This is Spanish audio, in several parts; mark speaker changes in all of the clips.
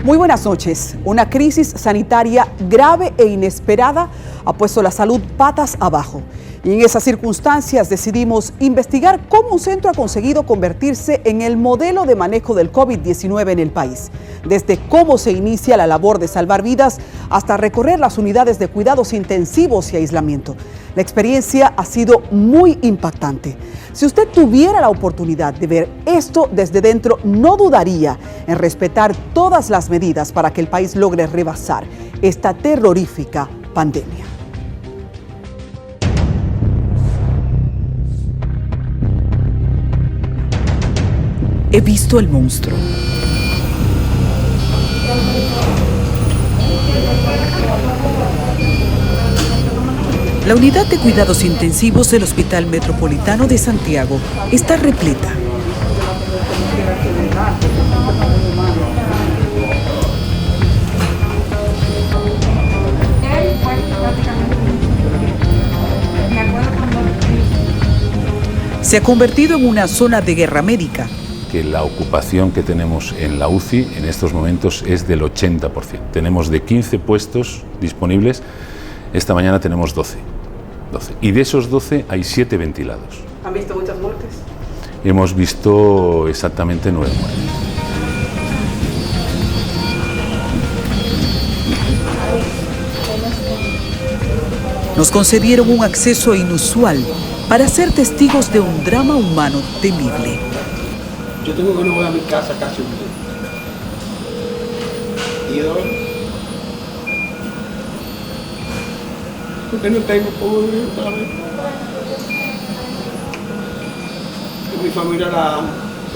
Speaker 1: Muy buenas noches. Una crisis sanitaria grave e inesperada ha puesto la salud patas abajo. Y en esas circunstancias decidimos investigar cómo un centro ha conseguido convertirse en el modelo de manejo del COVID-19 en el país. Desde cómo se inicia la labor de salvar vidas hasta recorrer las unidades de cuidados intensivos y aislamiento. La experiencia ha sido muy impactante. Si usted tuviera la oportunidad de ver esto desde dentro, no dudaría en respetar todas las medidas para que el país logre rebasar esta terrorífica pandemia. He visto el monstruo. La unidad de cuidados intensivos del Hospital Metropolitano de Santiago está repleta. Se ha convertido en una zona de guerra médica.
Speaker 2: Que la ocupación que tenemos en la UCI en estos momentos es del 80%. Tenemos de 15 puestos disponibles, esta mañana tenemos 12. Y de esos 12 hay 7 ventilados.
Speaker 1: ¿Han visto muchas muertes?
Speaker 2: Hemos visto exactamente 9 muertes.
Speaker 1: Nos concedieron un acceso inusual para ser testigos de un drama humano temible.
Speaker 3: Yo tengo que no voy a mi casa casi un mes. ¿Y dónde? Porque no tengo poder, ¿sabes? Mi familia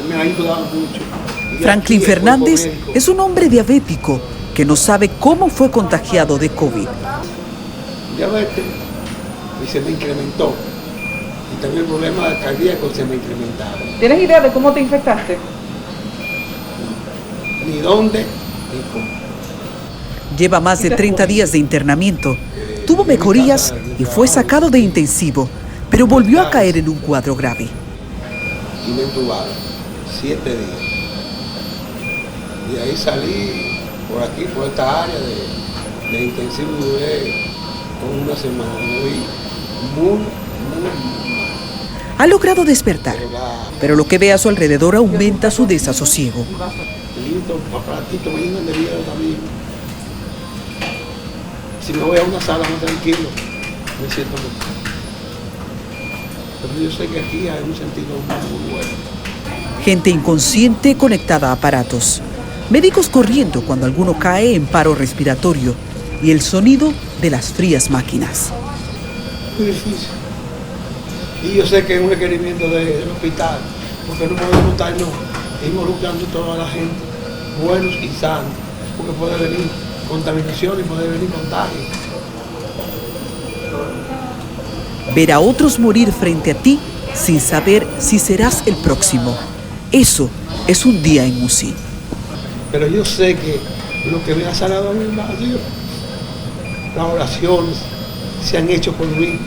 Speaker 3: me ha ayudado mucho.
Speaker 1: Franklin Fernández es un hombre diabético que no sabe cómo fue contagiado de COVID.
Speaker 3: Diabetes y se me incrementó. Y también el problema cardíaco se me incrementaron.
Speaker 1: ¿Tienes idea de cómo te infectaste?
Speaker 3: Ni dónde, ni cómo.
Speaker 1: Lleva más de 30 días de internamiento. Tuvo mejorías y fue sacado de intensivo, pero volvió a caer en un cuadro grave.
Speaker 3: Y me entubaron 7 días. Y ahí salí por aquí, por esta área de intensivo, duré con una semana. Me vi muy mal.
Speaker 1: Ha logrado despertar, pero lo que ve a su alrededor aumenta su desasosiego.
Speaker 3: Lindo, aparatito, me llenan de miedo también. Si me voy a una sala más tranquilo, me siento mejor. Pero yo sé que aquí hay un sentido muy bueno.
Speaker 1: Gente inconsciente conectada a aparatos. Médicos corriendo cuando alguno cae en paro respiratorio. Y el sonido de las frías máquinas.
Speaker 3: Muy difícil. Y yo sé que es un requerimiento del hospital, porque no podemos estarnos involucrando toda la gente, buenos y sanos, porque puede venir contaminación y puede venir contagio.
Speaker 1: Ver a otros morir frente a ti sin saber si serás el próximo. Eso es un día en UCI.
Speaker 3: Pero yo sé que lo que me ha sanado a mí más ha sido las oraciones. Se han hecho por mí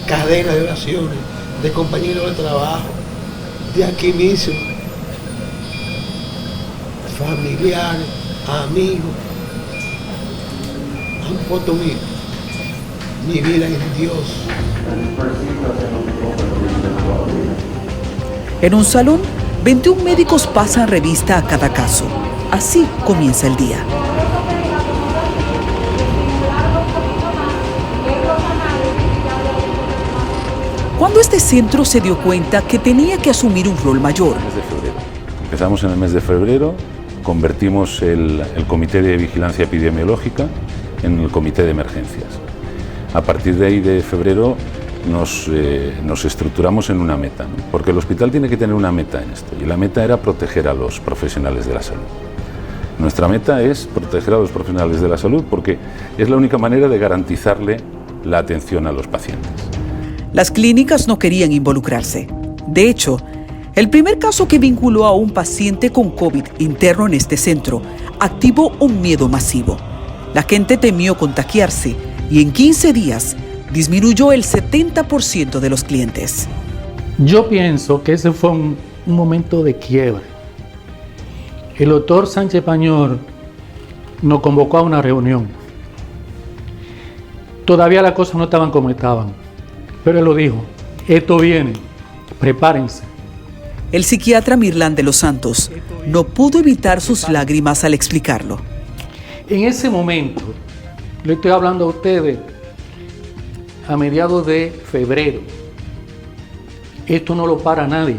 Speaker 3: cadenas de oraciones de compañeros de trabajo, de aquí mismo, familiares, amigos. Han puesto mi vida en Dios.
Speaker 1: En un salón, 21 médicos pasan revista a cada caso. Así comienza el día. ¿Cuándo este centro se dio cuenta que tenía que asumir un rol mayor?
Speaker 2: El mes de febrero. Empezamos en el mes de febrero, convertimos el Comité de Vigilancia Epidemiológica en el Comité de Emergencias. A partir de ahí de febrero nos estructuramos en una meta, ¿no? Porque el hospital tiene que tener una meta en esto, y la meta era proteger a los profesionales de la salud. Nuestra meta es proteger a los profesionales de la salud porque es la única manera de garantizarle la atención a los pacientes.
Speaker 1: Las clínicas no querían involucrarse. De hecho, el primer caso que vinculó a un paciente con COVID interno en este centro activó un miedo masivo. La gente temió contagiarse y en 15 días disminuyó el 70% de los clientes.
Speaker 4: Yo pienso que ese fue un momento de quiebre. El doctor Sánchez Pañor nos convocó a una reunión. Todavía las cosas no estaban como estaban, pero él lo dijo, esto viene, prepárense.
Speaker 1: El psiquiatra Mirlán de los Santos no pudo evitar sus lágrimas al explicarlo.
Speaker 4: En ese momento, le estoy hablando a ustedes a mediados de febrero, esto no lo para nadie.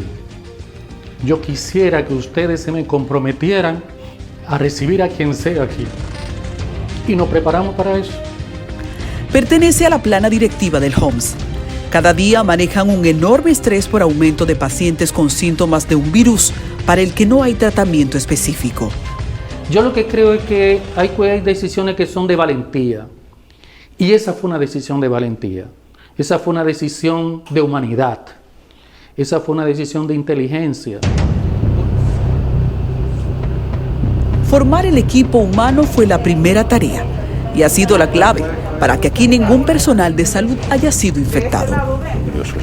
Speaker 4: Yo quisiera que ustedes se me comprometieran a recibir a quien sea aquí. Y nos preparamos para eso.
Speaker 1: Pertenece a la plana directiva del HOMS. Cada día manejan un enorme estrés por aumento de pacientes con síntomas de un virus para el que no hay tratamiento específico.
Speaker 4: Yo lo que creo es que hay decisiones que son de valentía. Y esa fue una decisión de valentía. Esa fue una decisión de humanidad. Esa fue una decisión de inteligencia.
Speaker 1: Formar el equipo humano fue la primera tarea y ha sido la clave para que aquí ningún personal de salud haya sido infectado.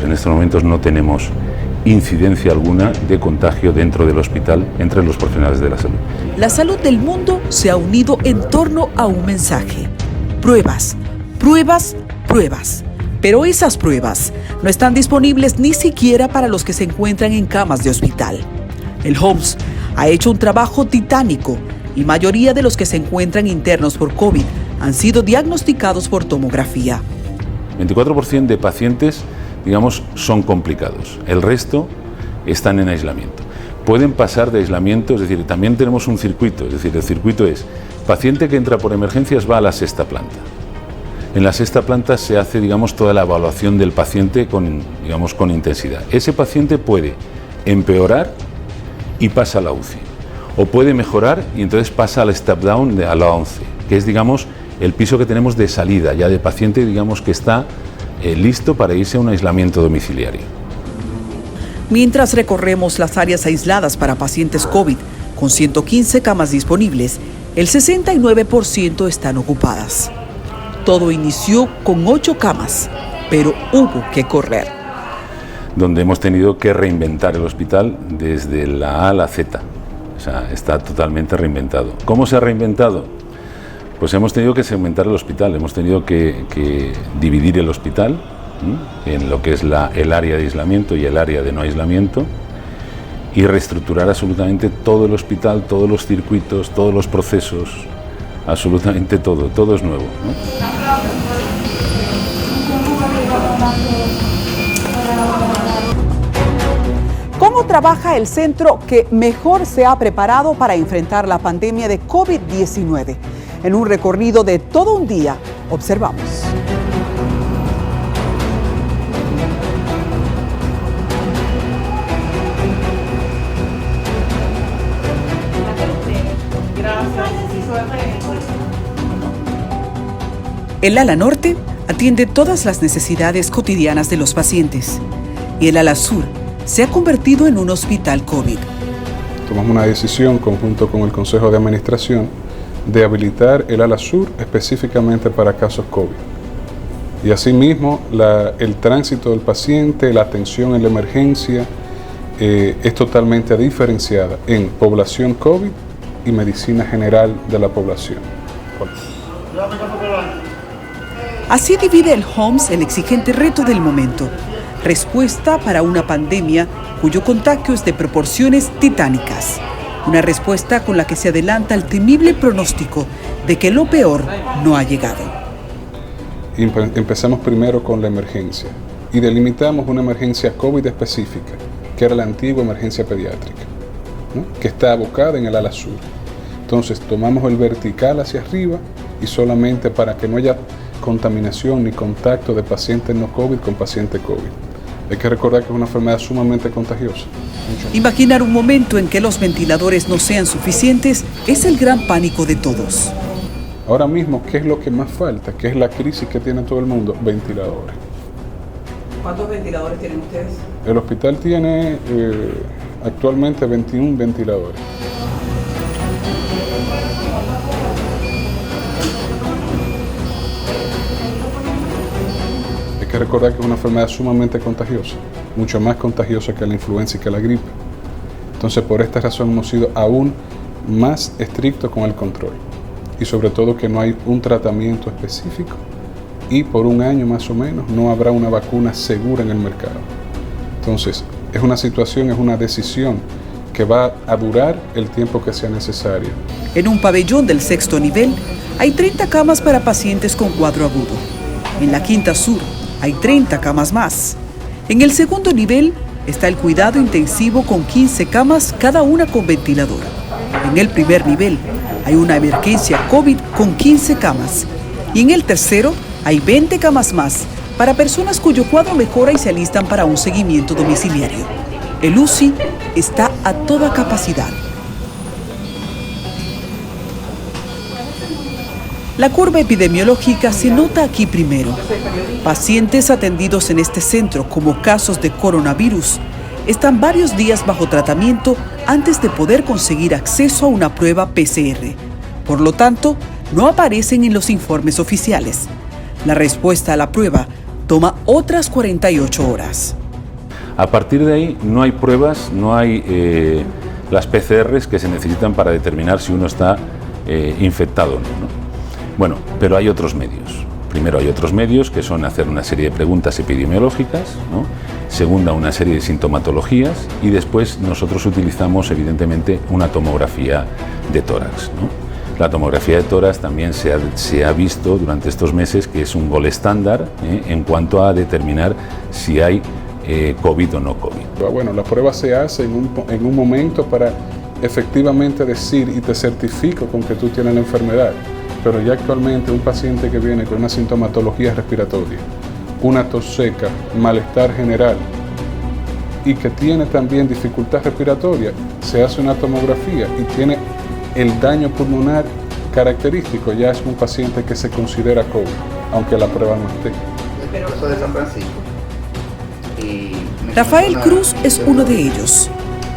Speaker 2: En estos momentos no tenemos incidencia alguna de contagio dentro del hospital entre los profesionales de la salud.
Speaker 1: La salud del mundo se ha unido en torno a un mensaje: pruebas, pruebas, pruebas. Pero esas pruebas no están disponibles ni siquiera para los que se encuentran en camas de hospital. El HOMS ha hecho un trabajo titánico y mayoría de los que se encuentran internos por COVID han sido diagnosticados por tomografía.
Speaker 2: 24% de pacientes, digamos, son complicados. El resto están en aislamiento. Pueden pasar de aislamiento, es decir, también tenemos un circuito. Es decir, el circuito es paciente que entra por emergencias va a la sexta planta. En la sexta planta se hace, digamos, toda la evaluación del paciente con intensidad. Ese paciente puede empeorar y pasa a la UCI. O puede mejorar y entonces pasa al step down a la 11, que es, digamos, el piso que tenemos de salida, ya de paciente, digamos, que está listo para irse a un aislamiento domiciliario.
Speaker 1: Mientras recorremos las áreas aisladas para pacientes COVID, con 115 camas disponibles, el 69% están ocupadas. Todo inició con 8 camas, pero hubo que correr.
Speaker 2: Donde hemos tenido que reinventar el hospital desde la A a la Z. O sea, está totalmente reinventado. ¿Cómo se ha reinventado? Pues hemos tenido que segmentar el hospital, hemos tenido que dividir el hospital en lo que es el área de aislamiento y el área de no aislamiento y reestructurar absolutamente todo el hospital, todos los circuitos, todos los procesos, absolutamente todo es nuevo, ¿no?
Speaker 1: ¿Cómo trabaja el centro que mejor se ha preparado para enfrentar la pandemia de COVID-19? En un recorrido de todo un día, observamos. El ala norte atiende todas las necesidades cotidianas de los pacientes y el ala sur se ha convertido en un hospital COVID.
Speaker 5: Tomamos una decisión conjunto con el Consejo de Administración de habilitar el ala sur específicamente para casos COVID. Y asimismo, el tránsito del paciente, la atención en la emergencia es totalmente diferenciada en población COVID y medicina general de la población.
Speaker 1: Así divide el HOMS el exigente reto del momento: respuesta para una pandemia cuyo contagio es de proporciones titánicas. Una respuesta con la que se adelanta el temible pronóstico de que lo peor no ha llegado.
Speaker 5: Empezamos primero con la emergencia y delimitamos una emergencia COVID específica, que era la antigua emergencia pediátrica, ¿no? Que está abocada en el ala sur. Entonces tomamos el vertical hacia arriba y solamente para que no haya contaminación ni contacto de pacientes no COVID con pacientes COVID. Hay que recordar que es una enfermedad sumamente contagiosa.
Speaker 1: Imaginar un momento en que los ventiladores no sean suficientes es el gran pánico de todos.
Speaker 5: Ahora mismo, ¿qué es lo que más falta? ¿Qué es la crisis que tiene todo el mundo? Ventiladores.
Speaker 1: ¿Cuántos ventiladores tienen ustedes?
Speaker 5: El hospital tiene actualmente 21 ventiladores. Hay que recordar que es una enfermedad sumamente contagiosa, mucho más contagiosa que la influenza y que la gripe. Entonces, por esta razón hemos sido aún más estrictos con el control. y sobre todo que no hay un tratamiento específico y por un año más o menos no habrá una vacuna segura en el mercado. Entonces, es una situación, es una decisión que va a durar el tiempo que sea necesario.
Speaker 1: En un pabellón del 6º nivel hay 30 camas para pacientes con cuadro agudo. En la Quinta Sur hay 30 camas más. En el 2º nivel está el cuidado intensivo con 15 camas, cada una con ventilador. En el 1er nivel hay una emergencia COVID con 15 camas. Y en el 3º hay 20 camas más para personas cuyo cuadro mejora y se alistan para un seguimiento domiciliario. El UCI está a toda capacidad. La curva epidemiológica se nota aquí primero. Pacientes atendidos en este centro como casos de coronavirus están varios días bajo tratamiento antes de poder conseguir acceso a una prueba PCR. Por lo tanto, no aparecen en los informes oficiales. La respuesta a la prueba toma otras 48 horas.
Speaker 2: A partir de ahí no hay pruebas, no hay las PCRs que se necesitan para determinar si uno está infectado o no. Bueno, pero hay otros medios. Primero hay otros medios que son hacer una serie de preguntas epidemiológicas, ¿no? Segunda, una serie de sintomatologías y después nosotros utilizamos evidentemente una tomografía de tórax, ¿no? La tomografía de tórax también se ha visto durante estos meses que es un gol estándar en cuanto a determinar si hay COVID o no COVID.
Speaker 5: Bueno, la prueba se hace en un momento para efectivamente decir y te certifico con que tú tienes la enfermedad. Pero ya actualmente un paciente que viene con una sintomatología respiratoria, una tos seca, malestar general y que tiene también dificultad respiratoria, se hace una tomografía y tiene el daño pulmonar característico, ya es un paciente que se considera COVID, aunque la prueba no esté.
Speaker 6: Yo soy de San Francisco.
Speaker 1: Rafael Cruz es uno de ellos.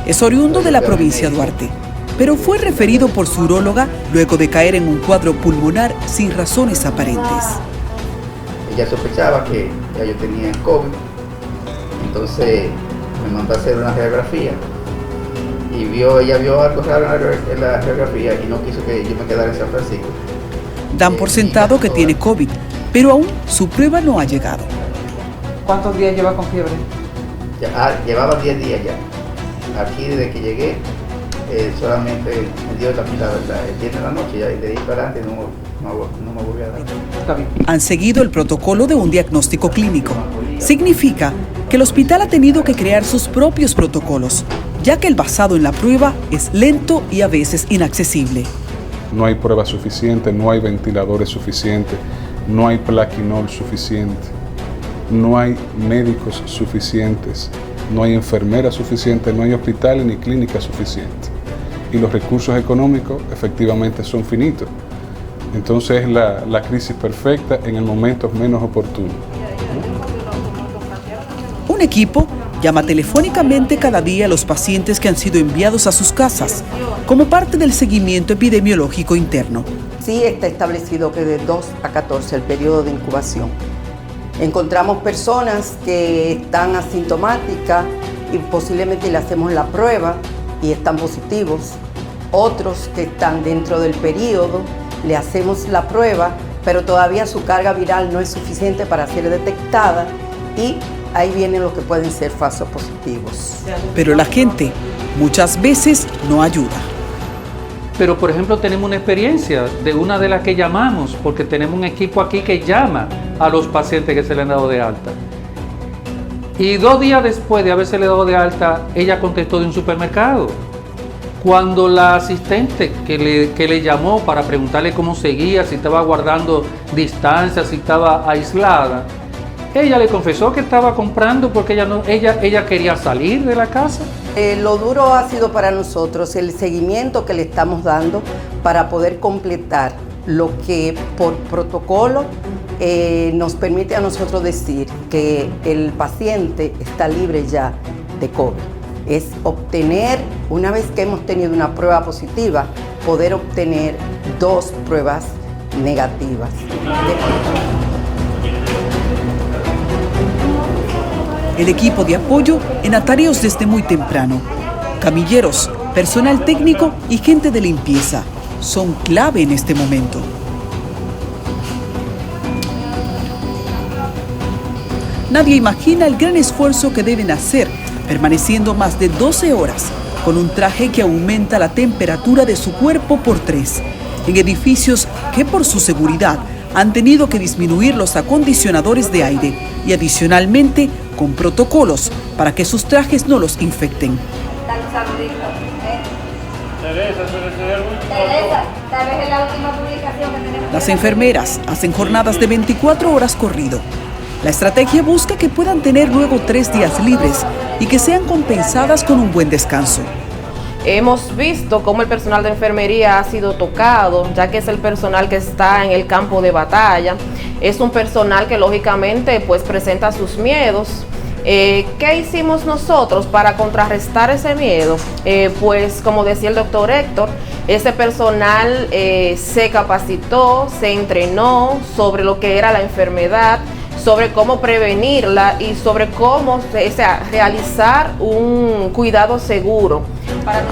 Speaker 1: Es oriundo de la provincia de Duarte, pero fue referido por su uróloga luego de caer en un cuadro pulmonar sin razones aparentes.
Speaker 6: Ella sospechaba que ya yo tenía COVID, entonces me mandó a hacer una radiografía y ella vio algo raro en la radiografía y no quiso que yo me quedara en San Francisco.
Speaker 1: Dan por sentado que tiene COVID, pero aún su prueba no ha llegado.
Speaker 7: ¿Cuántos días lleva con fiebre?
Speaker 6: Llevaba 10 días ya. Aquí desde que llegué solamente me dio también el viernes de la noche, ya de ahí para adelante no me volví a dar.
Speaker 7: Está bien.
Speaker 1: Han seguido el protocolo de un diagnóstico clínico. Significa que el hospital ha tenido que crear sus propios protocolos, ya que el basado en la prueba es lento y a veces inaccesible.
Speaker 5: No hay pruebas suficientes, no hay ventiladores suficientes, no hay plaquinol suficiente, no hay médicos suficientes, no hay enfermeras suficientes, no hay hospitales ni clínicas suficientes. Y los recursos económicos efectivamente son finitos. Entonces es la crisis perfecta en el momento menos oportuno.
Speaker 1: Un equipo llama telefónicamente cada día a los pacientes que han sido enviados a sus casas, como parte del seguimiento epidemiológico interno.
Speaker 8: Sí está establecido que de 2 a 14 el periodo de incubación. Encontramos personas que están asintomáticas y posiblemente le hacemos la prueba y están positivos. Otros que están dentro del periodo, le hacemos la prueba, pero todavía su carga viral no es suficiente para ser detectada y ahí vienen los que pueden ser falsos positivos.
Speaker 1: Pero la gente muchas veces no ayuda.
Speaker 4: Pero, por ejemplo, tenemos una experiencia de una de las que llamamos, porque tenemos un equipo aquí que llama a los pacientes que se le han dado de alta. Y 2 días después de haberse le dado de alta, ella contestó de un supermercado. Cuando la asistente que le llamó para preguntarle cómo seguía, si estaba guardando distancia, si estaba aislada, ella le confesó que estaba comprando porque ella quería salir de la casa.
Speaker 8: Lo duro ha sido para nosotros el seguimiento que le estamos dando para poder completar lo que por protocolo nos permite a nosotros decir que el paciente está libre ya de COVID. Es obtener, una vez que hemos tenido una prueba positiva, poder obtener 2 pruebas negativas.
Speaker 1: El equipo de apoyo en atareos desde muy temprano. Camilleros, personal técnico y gente de limpieza. son clave en este momento. Nadie imagina el gran esfuerzo que deben hacer, permaneciendo más de 12 horas con un traje que aumenta la temperatura de su cuerpo por 3, en edificios que por su seguridad han tenido que disminuir los acondicionadores de aire y adicionalmente con protocolos para que sus trajes no los infecten. Las enfermeras hacen jornadas de 24 horas corrido. La estrategia busca que puedan tener luego 3 días libres y que sean compensadas con un buen descanso.
Speaker 9: Hemos visto cómo el personal de enfermería ha sido tocado, ya que es el personal que está en el campo de batalla. Es un personal que lógicamente pues presenta sus miedos. ¿Qué hicimos nosotros para contrarrestar ese miedo? Pues como decía el doctor Héctor, ese personal se capacitó, se entrenó sobre lo que era la enfermedad, sobre cómo prevenirla y sobre cómo realizar un cuidado seguro.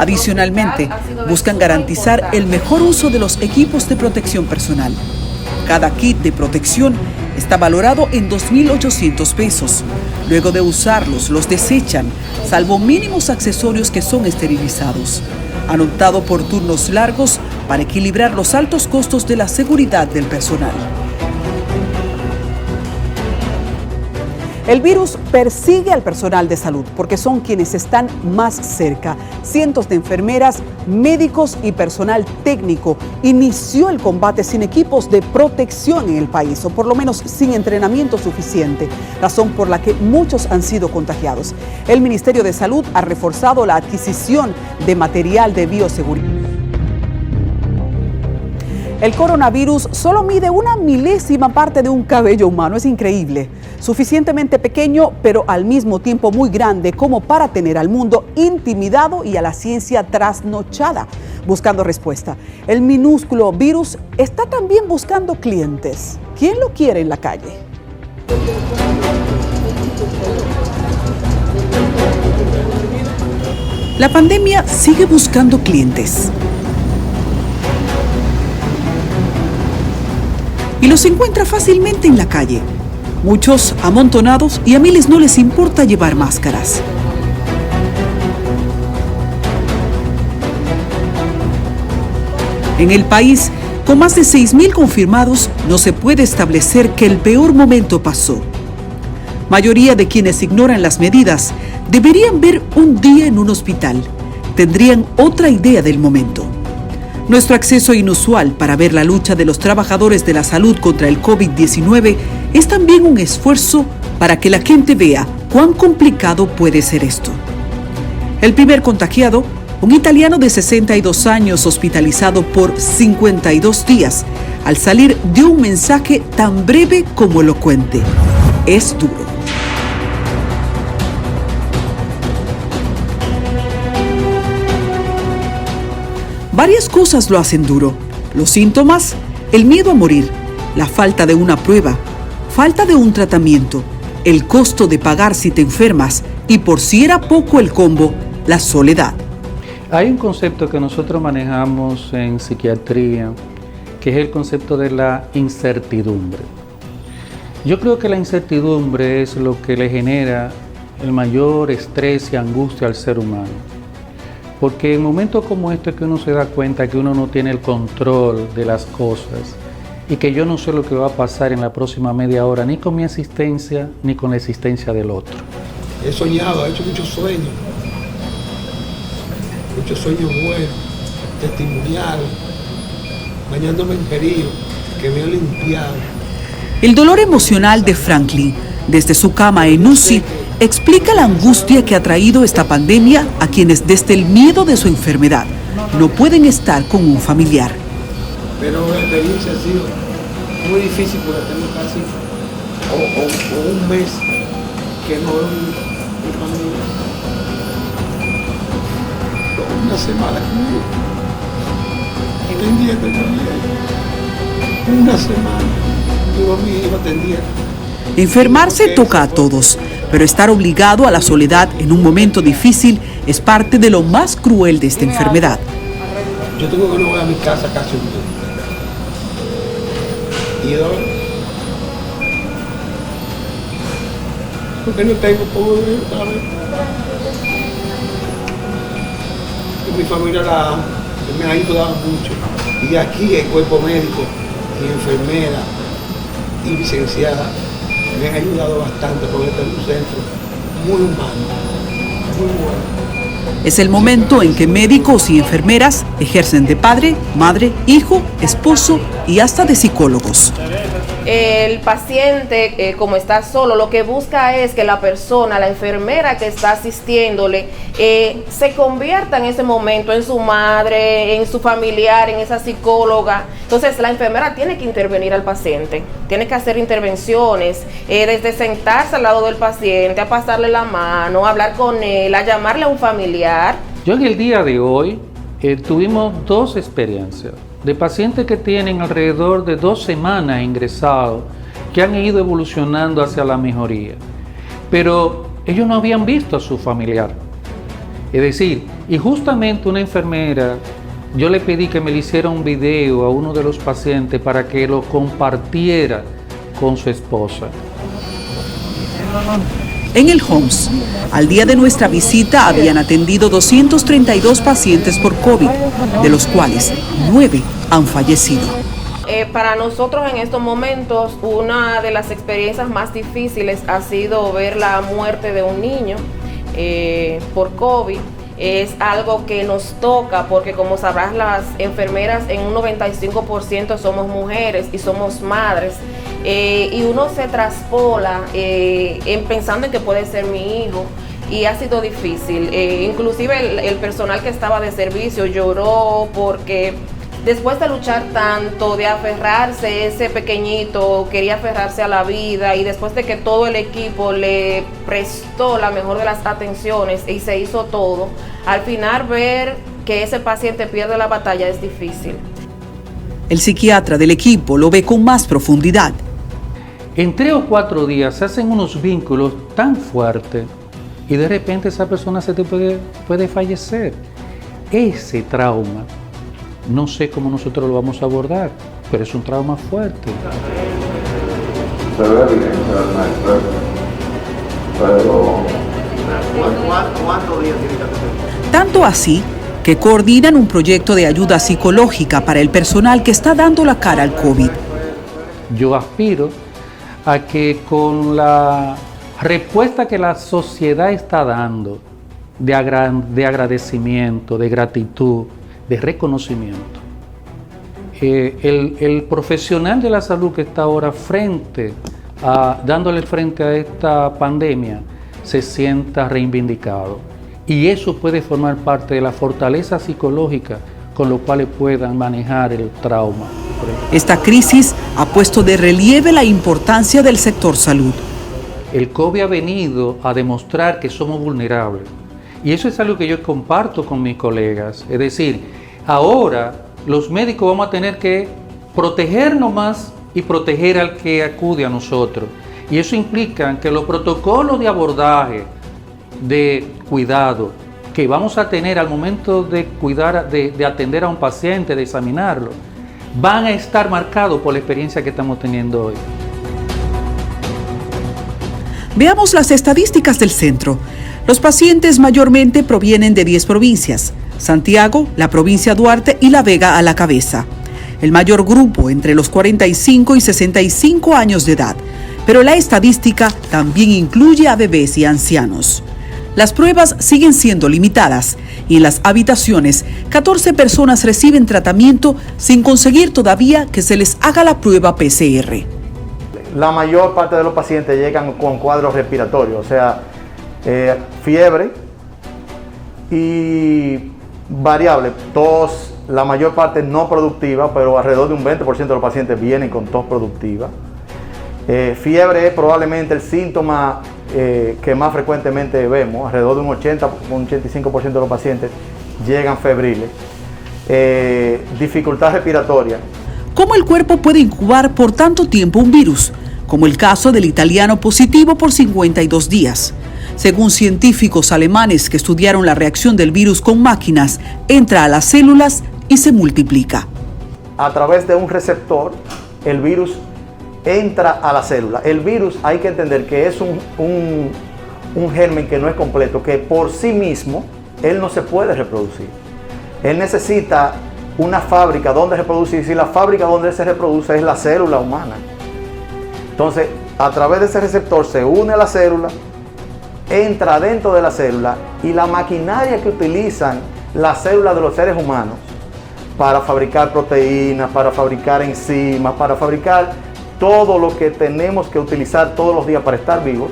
Speaker 1: Adicionalmente, buscan garantizar el mejor uso de los equipos de protección personal. Cada kit de protección está valorado en 2.800 pesos. Luego de usarlos, los desechan, salvo mínimos accesorios que son esterilizados. Han optado por turnos largos para equilibrar los altos costos de la seguridad del personal. El virus persigue al personal de salud porque son quienes están más cerca. Cientos de enfermeras, médicos y personal técnico inició el combate sin equipos de protección en el país, o por lo menos sin entrenamiento suficiente, razón por la que muchos han sido contagiados. El Ministerio de Salud ha reforzado la adquisición de material de bioseguridad. El coronavirus solo mide 1/1000ª parte de un cabello humano, es increíble. Suficientemente pequeño, pero al mismo tiempo muy grande como para tener al mundo intimidado y a la ciencia trasnochada, buscando respuesta. El minúsculo virus está también buscando clientes. ¿Quién lo quiere en la calle? La pandemia sigue buscando clientes. Y los encuentra fácilmente en la calle. Muchos amontonados y a miles no les importa llevar máscaras. En el país, con más de 6.000 confirmados, no se puede establecer que el peor momento pasó. Mayoría de quienes ignoran las medidas deberían ver un día en un hospital. Tendrían otra idea del momento. Nuestro acceso inusual para ver la lucha de los trabajadores de la salud contra el COVID-19 es también un esfuerzo para que la gente vea cuán complicado puede ser esto. El primer contagiado, un italiano de 62 años hospitalizado por 52 días, al salir dio un mensaje tan breve como elocuente: es duro. Varias cosas lo hacen duro. Los síntomas, el miedo a morir, la falta de una prueba, falta de un tratamiento, el costo de pagar si te enfermas y, por si era poco el combo, la soledad.
Speaker 4: Hay un concepto que nosotros manejamos en psiquiatría, que es el concepto de la incertidumbre. Yo creo que la incertidumbre es lo que le genera el mayor estrés y angustia al ser humano. Porque en momentos como este que uno se da cuenta que uno no tiene el control de las cosas y que yo no sé lo que va a pasar en la próxima media hora, ni con mi existencia, ni con la existencia del otro.
Speaker 3: He soñado, he hecho muchos sueños buenos, testimoniales, bañándome en perío, que me han limpiado.
Speaker 1: El dolor emocional de Franklin, desde su cama en UCI, explica la angustia que ha traído esta pandemia a quienes desde el miedo de su enfermedad no pueden estar con un familiar.
Speaker 3: Pero la experiencia ha sido muy difícil porque tengo casi o un mes que no veo mi familia. Una semana conmigo. Pendiente también. Una semana. Yo a mi hijo atendiendo.
Speaker 1: Enfermarse toca a todos, pero estar obligado a la soledad en un momento difícil es parte de lo más cruel de esta enfermedad.
Speaker 3: Yo tengo que no voy a mi casa casi un mes. ¿Y dónde? Porque no tengo cómo vivir otra vez. Y mi familia me ha ayudado mucho. Y de aquí el cuerpo médico y enfermera y licenciada me han ayudado bastante porque este es un centro muy humano, muy bueno.
Speaker 1: Es el momento en que médicos y enfermeras ejercen de padre, madre, hijo, esposo y hasta de psicólogos.
Speaker 9: El paciente, como está solo, lo que busca es que la persona, la enfermera que está asistiéndole, se convierta en ese momento en su madre, en su familiar, en esa psicóloga. Entonces la enfermera tiene que intervenir al paciente, tiene que hacer intervenciones, desde sentarse al lado del paciente, a pasarle la mano, a hablar con él, a llamarle a un familiar.
Speaker 4: Yo en el día de hoy tuvimos dos experiencias de pacientes que tienen alrededor de 2 semanas ingresados, que han ido evolucionando hacia la mejoría, pero ellos no habían visto a su familiar. Es decir, y justamente una enfermera, yo le pedí que me le hiciera un video a uno de los pacientes para que lo compartiera con su esposa.
Speaker 1: En el Homs, al día de nuestra visita habían atendido 232 pacientes por COVID, de los cuales 9 han fallecido.
Speaker 9: Para nosotros en estos momentos, una de las experiencias más difíciles ha sido ver la muerte de un niño por COVID. Es algo que nos toca porque, como sabrás, las enfermeras en un 95% somos mujeres y somos madres. Y uno se traspola pensando en que puede ser mi hijo, y ha sido difícil. Inclusive el personal que estaba de servicio lloró porque después de luchar tanto, de aferrarse, ese pequeñito quería aferrarse a la vida, y después de que todo el equipo le prestó la mejor de las atenciones y se hizo todo, al final ver que ese paciente pierde la batalla es difícil.
Speaker 1: El psiquiatra del equipo lo ve con más profundidad.
Speaker 4: En 3 o 4 días se hacen unos vínculos tan fuertes y de repente esa persona se te puede fallecer. Ese trauma, no sé cómo nosotros lo vamos a abordar, pero es un trauma fuerte.
Speaker 10: ¿Cuántos días tiene que hacer?
Speaker 1: Tanto así que coordinan un proyecto de ayuda psicológica para el personal que está dando la cara al COVID.
Speaker 4: Yo aspiro a que con la respuesta que la sociedad está dando de agradecimiento, de gratitud, de reconocimiento, el profesional de la salud que está ahora dándole frente a esta pandemia se sienta reivindicado, y eso puede formar parte de la fortaleza psicológica con lo cual puedan manejar el trauma.
Speaker 1: Esta crisis ha puesto de relieve la importancia del sector salud.
Speaker 4: El COVID ha venido a demostrar que somos vulnerables, y eso es algo que yo comparto con mis colegas. Es decir, ahora los médicos vamos a tener que protegernos más y proteger al que acude a nosotros, y eso implica que los protocolos de abordaje, de cuidado que vamos a tener al momento de de atender a un paciente, de examinarlo, van a estar marcados por la experiencia que estamos teniendo hoy.
Speaker 1: Veamos las estadísticas del centro. Los pacientes mayormente provienen de 10 provincias: Santiago, la provincia Duarte y La Vega a la cabeza. El mayor grupo entre los 45 y 65 años de edad, pero la estadística también incluye a bebés y ancianos. Las pruebas siguen siendo limitadas y en las habitaciones 14 personas reciben tratamiento sin conseguir todavía que se les haga la prueba PCR.
Speaker 10: La mayor parte de los pacientes llegan con cuadros respiratorios, o sea, fiebre y variable, tos, la mayor parte no productiva, pero alrededor de un 20% de los pacientes vienen con tos productiva. Fiebre es probablemente el síntoma que más frecuentemente vemos, alrededor de un 85% de los pacientes llegan febriles. Dificultad respiratoria.
Speaker 1: ¿Cómo el cuerpo puede incubar por tanto tiempo un virus? Como el caso del italiano positivo por 52 días. Según científicos alemanes que estudiaron la reacción del virus con máquinas, entra a las células y se multiplica.
Speaker 10: A través de un receptor, el virus entra a la célula. El virus hay que entender que es un germen que no es completo, que por sí mismo él no se puede reproducir. Él necesita una fábrica donde reproducirse, y la fábrica donde él se reproduce es la célula humana. Entonces, a través de ese receptor se une a la célula, entra dentro de la célula, y la maquinaria que utilizan las células de los seres humanos para fabricar proteínas, para fabricar enzimas, para fabricar todo lo que tenemos que utilizar todos los días para estar vivos,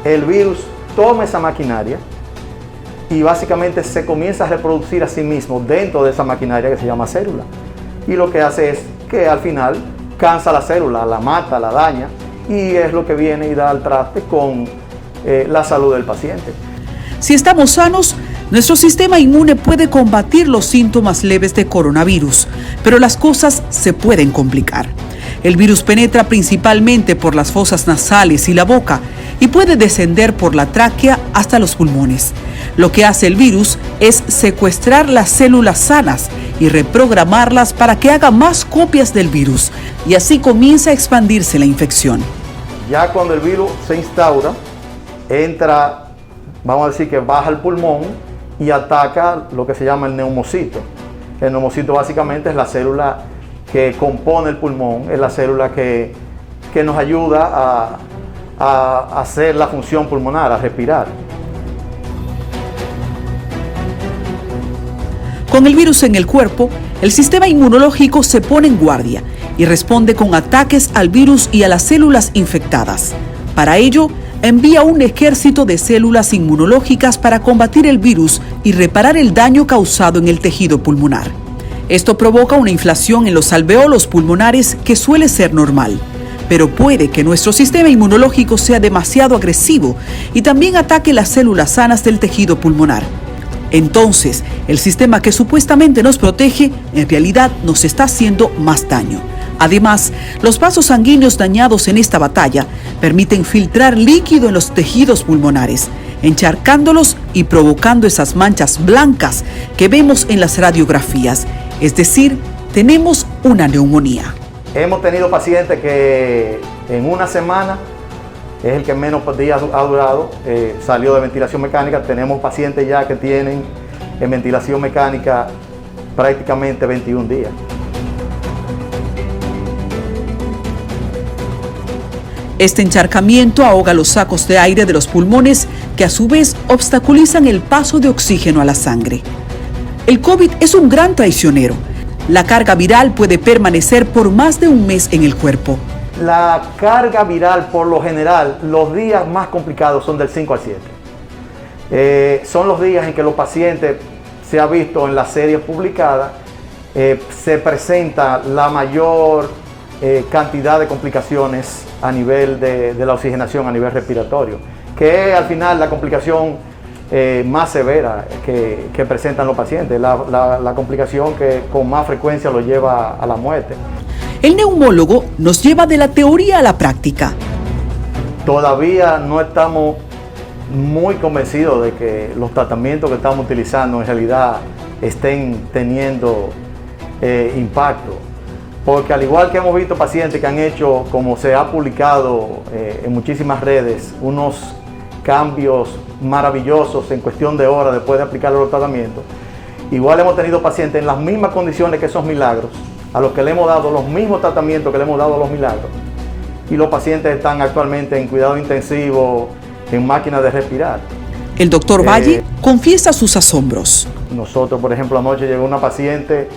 Speaker 10: el virus toma esa maquinaria y básicamente se comienza a reproducir a sí mismo dentro de esa maquinaria que se llama célula. Y lo que hace es que al final cansa la célula, la mata, la daña, y es lo que viene y da al traste con la salud del paciente.
Speaker 1: Si estamos sanos, nuestro sistema inmune puede combatir los síntomas leves de coronavirus, pero las cosas se pueden complicar. El virus penetra principalmente por las fosas nasales y la boca y puede descender por la tráquea hasta los pulmones. Lo que hace el virus es secuestrar las células sanas y reprogramarlas para que hagan más copias del virus, y así comienza a expandirse la infección.
Speaker 10: Ya cuando el virus se instaura, entra, vamos a decir que baja el pulmón y ataca lo que se llama el neumocito. El neumocito básicamente es la célula que compone el pulmón, es la célula que nos ayuda a hacer la función pulmonar, a respirar.
Speaker 1: Con el virus en el cuerpo, el sistema inmunológico se pone en guardia y responde con ataques al virus y a las células infectadas. Para ello, envía un ejército de células inmunológicas para combatir el virus y reparar el daño causado en el tejido pulmonar. Esto provoca una inflación en los alveolos pulmonares que suele ser normal, pero puede que nuestro sistema inmunológico sea demasiado agresivo y también ataque las células sanas del tejido pulmonar. Entonces, el sistema que supuestamente nos protege, en realidad nos está haciendo más daño. Además, los vasos sanguíneos dañados en esta batalla permiten filtrar líquido en los tejidos pulmonares, encharcándolos y provocando esas manchas blancas que vemos en las radiografías. Es decir, tenemos una neumonía.
Speaker 10: Hemos tenido pacientes que en una semana, es el que menos días ha durado, salió de ventilación mecánica. Tenemos pacientes ya que tienen en ventilación mecánica prácticamente 21 días.
Speaker 1: Este encharcamiento ahoga los sacos de aire de los pulmones, que a su vez obstaculizan el paso de oxígeno a la sangre. El COVID es un gran traicionero. La carga viral puede permanecer por más de un mes en el cuerpo.
Speaker 10: La carga viral, por lo general, los días más complicados son del 5 al 7. Son los días en que los pacientes, se ha visto en las series publicadas, se presenta la mayor cantidad de complicaciones a nivel de la oxigenación, a nivel respiratorio, que es al final la complicación más severa que presentan los pacientes, la complicación que con más frecuencia lo lleva a la muerte.
Speaker 1: El neumólogo nos lleva de la teoría a la práctica.
Speaker 10: Todavía no estamos muy convencidos de que los tratamientos que estamos utilizando en realidad estén teniendo impacto. Porque al igual que hemos visto pacientes que han hecho, como se ha publicado en muchísimas redes, unos cambios maravillosos en cuestión de horas después de aplicar los tratamientos, igual hemos tenido pacientes en las mismas condiciones que esos milagros, a los que le hemos dado los mismos tratamientos que le hemos dado a los milagros, y los pacientes están actualmente en cuidado intensivo, en máquinas de respirar.
Speaker 1: El doctor Valle confiesa sus asombros.
Speaker 10: Nosotros, por ejemplo, anoche llegó una paciente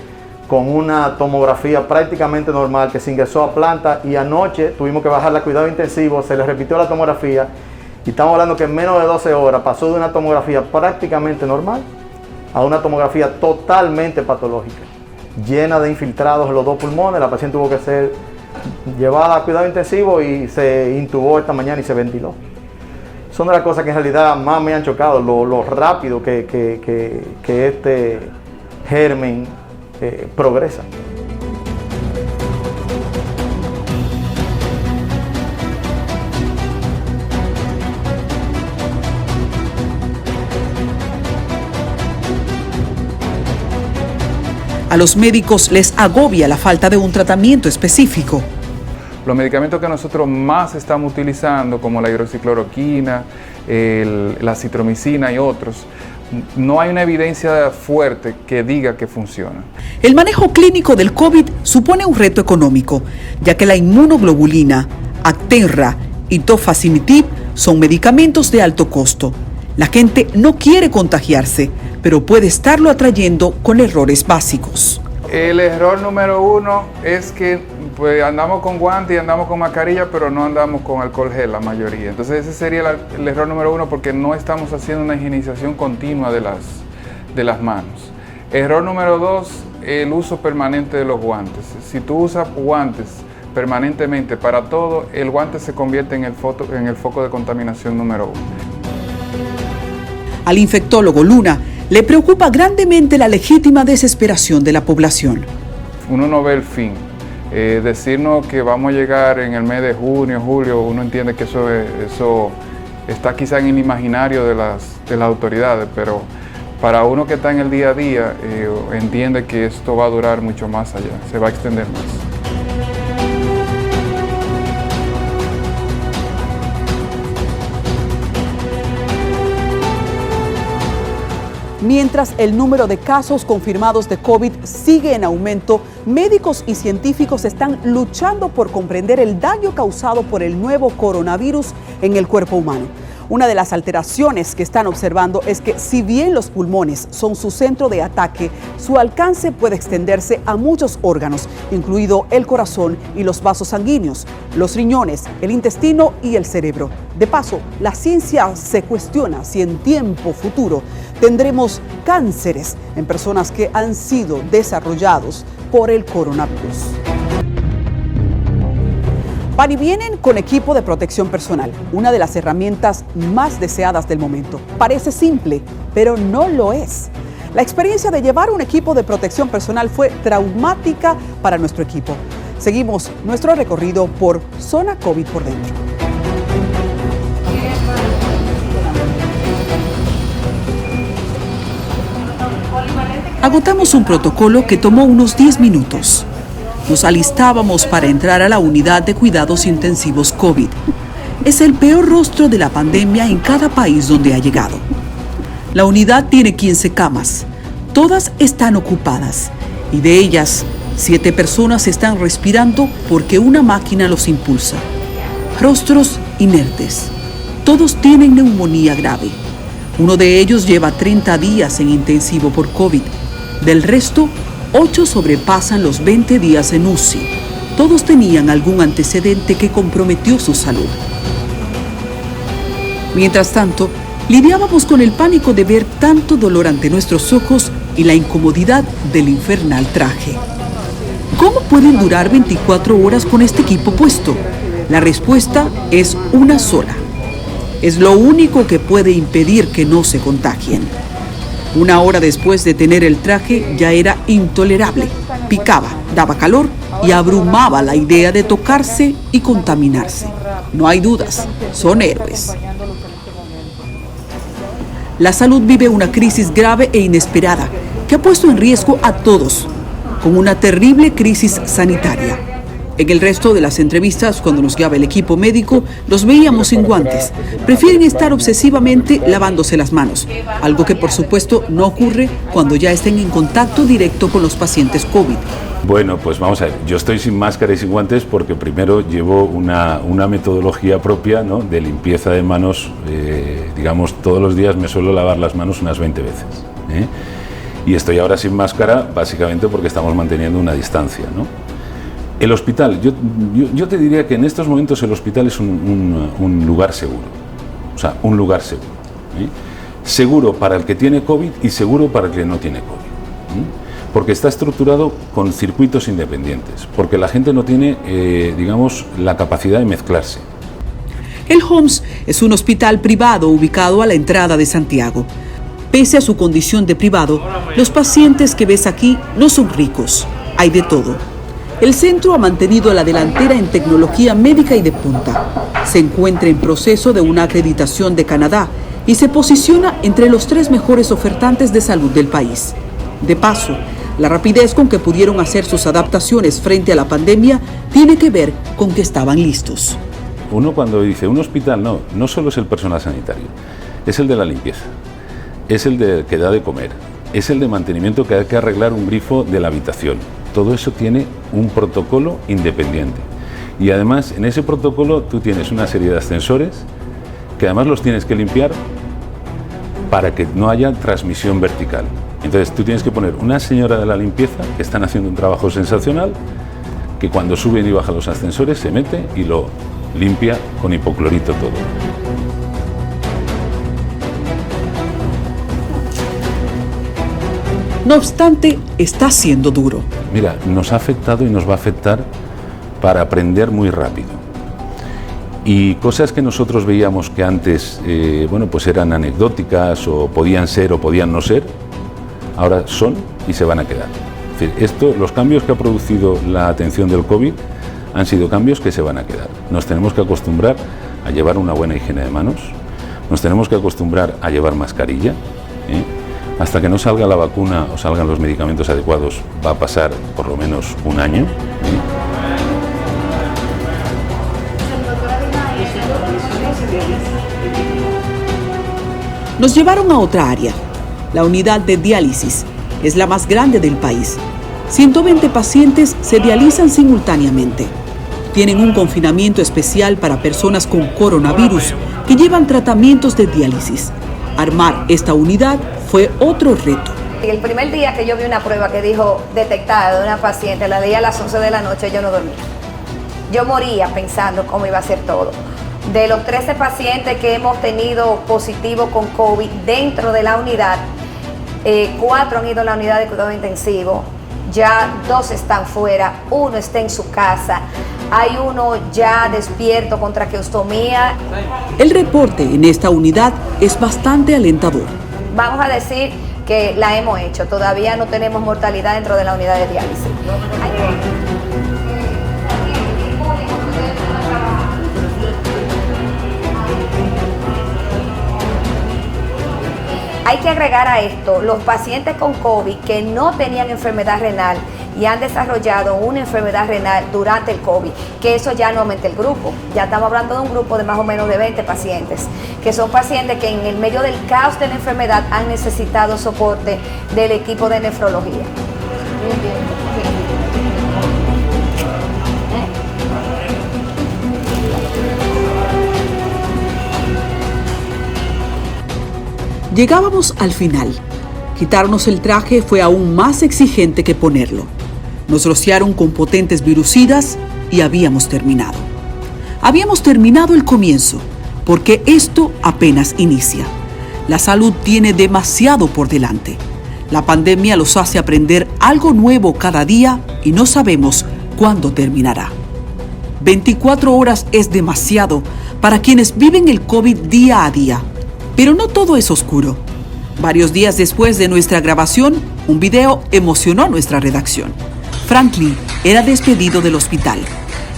Speaker 10: con una tomografía prácticamente normal que se ingresó a planta, y anoche tuvimos que bajarla a cuidado intensivo, se le repitió la tomografía y estamos hablando que en menos de 12 horas pasó de una tomografía prácticamente normal a una tomografía totalmente patológica, llena de infiltrados en los dos pulmones. La paciente tuvo que ser llevada a cuidado intensivo y se intubó esta mañana y se ventiló. Son de las cosas que en realidad más me han chocado, lo rápido que este germen progresa.
Speaker 1: A los médicos les agobia la falta de un tratamiento específico.
Speaker 11: Los medicamentos que nosotros más estamos utilizando, como la hidroxicloroquina, la citromicina y otros, no hay una evidencia fuerte que diga que funciona.
Speaker 1: El manejo clínico del COVID supone un reto económico, ya que la inmunoglobulina, Actemra y Tofacitinib son medicamentos de alto costo. La gente no quiere contagiarse, pero puede estarlo atrayendo con errores básicos.
Speaker 11: El error número uno es que pues, andamos con guantes y andamos con mascarilla, pero no andamos con alcohol gel la mayoría. Entonces ese sería el error número uno, porque no estamos haciendo una higienización continua de las manos. Error número dos, el uso permanente de los guantes. Si tú usas guantes permanentemente para todo, el guante se convierte en el foco de contaminación número uno.
Speaker 1: Al infectólogo Luna le preocupa grandemente la legítima desesperación de la población.
Speaker 11: Uno no ve el fin. Decirnos que vamos a llegar en el mes de junio, julio, uno entiende que eso está quizá en el imaginario de las autoridades, pero para uno que está en el día a día, entiende que esto va a durar mucho más allá, se va a extender más.
Speaker 1: Mientras el número de casos confirmados de COVID sigue en aumento, médicos y científicos están luchando por comprender el daño causado por el nuevo coronavirus en el cuerpo humano. Una de las alteraciones que están observando es que si bien los pulmones son su centro de ataque, su alcance puede extenderse a muchos órganos, incluido el corazón y los vasos sanguíneos, los riñones, el intestino y el cerebro. De paso, la ciencia se cuestiona si en tiempo futuro tendremos cánceres en personas que han sido desarrollados por el coronavirus. Van y vienen con equipo de protección personal, una de las herramientas más deseadas del momento. Parece simple, pero no lo es. La experiencia de llevar un equipo de protección personal fue traumática para nuestro equipo. Seguimos nuestro recorrido por Zona COVID por dentro. Agotamos un protocolo que tomó unos 10 minutos. Nos alistábamos para entrar a la unidad de cuidados intensivos COVID. Es el peor rostro de la pandemia en cada país donde ha llegado. La unidad tiene 15 camas. Todas están ocupadas y de ellas, 7 personas están respirando porque una máquina los impulsa. Rostros inertes. Todos tienen neumonía grave. Uno de ellos lleva 30 días en intensivo por COVID. Del resto, 8 sobrepasan los 20 días en UCI. Todos tenían algún antecedente que comprometió su salud. Mientras tanto, lidiábamos con el pánico de ver tanto dolor ante nuestros ojos y la incomodidad del infernal traje. ¿Cómo pueden durar 24 horas con este equipo puesto? La respuesta es una sola. Es lo único que puede impedir que no se contagien. Una hora después de tener el traje ya era intolerable. Picaba, daba calor y abrumaba la idea de tocarse y contaminarse. No hay dudas, son héroes. La salud vive una crisis grave e inesperada que ha puesto en riesgo a todos, con una terrible crisis sanitaria. En el resto de las entrevistas, cuando nos guiaba el equipo médico, los veíamos sin guantes. Prefieren estar obsesivamente lavándose las manos, algo que por supuesto no ocurre cuando ya estén en contacto directo con los pacientes COVID.
Speaker 2: Bueno, pues vamos a ver, yo estoy sin máscara y sin guantes porque primero llevo una metodología propia, ¿no?, de limpieza de manos, digamos, todos los días me suelo lavar las manos unas 20 veces. Y estoy ahora sin máscara básicamente porque estamos manteniendo una distancia, ¿no? El hospital, yo te diría que en estos momentos el hospital es un lugar seguro, o sea, un lugar seguro. Seguro para el que tiene COVID y seguro para el que no tiene COVID. Porque está estructurado con circuitos independientes, porque la gente no tiene, digamos, la capacidad de mezclarse.
Speaker 1: El Homs es un hospital privado ubicado a la entrada de Santiago. Pese a su condición de privado, los pacientes que ves aquí no son ricos, hay de todo. El centro ha mantenido la delantera en tecnología médica y de punta. Se encuentra en proceso de una acreditación de Canadá y se posiciona entre los 3 mejores ofertantes de salud del país. De paso, La rapidez con que pudieron hacer sus adaptaciones frente a la pandemia tiene que ver con que estaban listos.
Speaker 2: Uno cuando dice un hospital, no solo es el personal sanitario, es el de la limpieza, es el de que da de comer, es el de mantenimiento que hay que arreglar un grifo de la habitación. Todo eso tiene un protocolo independiente. Y además en ese protocolo tú tienes una serie de ascensores que además los tienes que limpiar para que no haya transmisión vertical. Entonces tú tienes que poner una señora de la limpieza que están haciendo un trabajo sensacional, que cuando suben y bajan los ascensores se mete y lo limpia con hipoclorito todo.
Speaker 1: No obstante, está siendo duro.
Speaker 2: Mira, nos ha afectado y nos va a afectar para aprender muy rápido. Y cosas que nosotros veíamos que antes, pues eran anecdóticas o podían ser o podían no ser, ahora son y se van a quedar. Es decir, los cambios que ha producido la atención del COVID han sido cambios que se van a quedar. Nos tenemos que acostumbrar a llevar una buena higiene de manos, nos tenemos que acostumbrar a llevar mascarilla. Hasta que no salga la vacuna o salgan los medicamentos adecuados va a pasar por lo menos un año.
Speaker 1: Nos llevaron a otra área, la unidad de diálisis. Es la más grande del país. 120 pacientes se dializan simultáneamente. Tienen un confinamiento especial para personas con coronavirus que llevan tratamientos de diálisis. Armar esta unidad fue otro reto.
Speaker 12: El primer día que yo vi una prueba que dijo detectada de una paciente, la di a las 11 de la noche, yo no dormía. Yo moría pensando cómo iba a ser todo. De los 13 pacientes que hemos tenido positivo con COVID dentro de la unidad, 4 han ido a la unidad de cuidado intensivo, ya 2 están fuera, 1 está en su casa, hay 1 ya despierto con traqueostomía.
Speaker 1: El reporte en esta unidad es bastante alentador.
Speaker 12: Vamos a decir que la hemos hecho, todavía no tenemos mortalidad dentro de la unidad de diálisis. Hay que agregar a esto los pacientes con COVID que no tenían enfermedad renal y han desarrollado una enfermedad renal durante el COVID, que eso ya no aumenta el grupo. Ya estamos hablando de un grupo de más o menos de 20 pacientes, que son pacientes que en el medio del caos de la enfermedad han necesitado soporte del equipo de nefrología.
Speaker 1: Llegábamos al final. Quitarnos el traje fue aún más exigente que ponerlo. Nos rociaron con potentes virucidas y habíamos terminado. Habíamos terminado el comienzo, porque esto apenas inicia. La salud tiene demasiado por delante. La pandemia los hace aprender algo nuevo cada día y no sabemos cuándo terminará. 24 horas es demasiado para quienes viven el COVID día a día. Pero no todo es oscuro. Varios días después de nuestra grabación, un video emocionó a nuestra redacción. Franklin era despedido del hospital.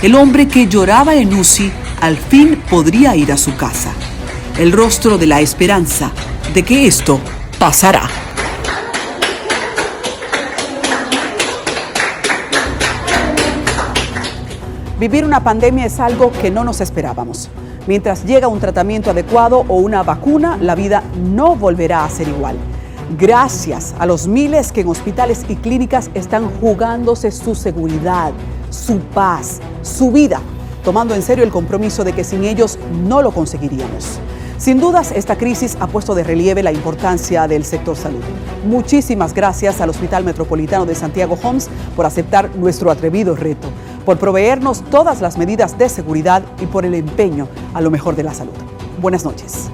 Speaker 1: El hombre que lloraba en UCI al fin podría ir a su casa. El rostro de la esperanza de que esto pasará. Vivir una pandemia es algo que no nos esperábamos. Mientras llega un tratamiento adecuado o una vacuna, la vida no volverá a ser igual. Gracias a los miles que en hospitales y clínicas están jugándose su seguridad, su paz, su vida, tomando en serio el compromiso de que sin ellos no lo conseguiríamos. Sin dudas, esta crisis ha puesto de relieve la importancia del sector salud. Muchísimas gracias al Hospital Metropolitano de Santiago Homs por aceptar nuestro atrevido reto, por proveernos todas las medidas de seguridad y por el empeño a lo mejor de la salud. Buenas noches.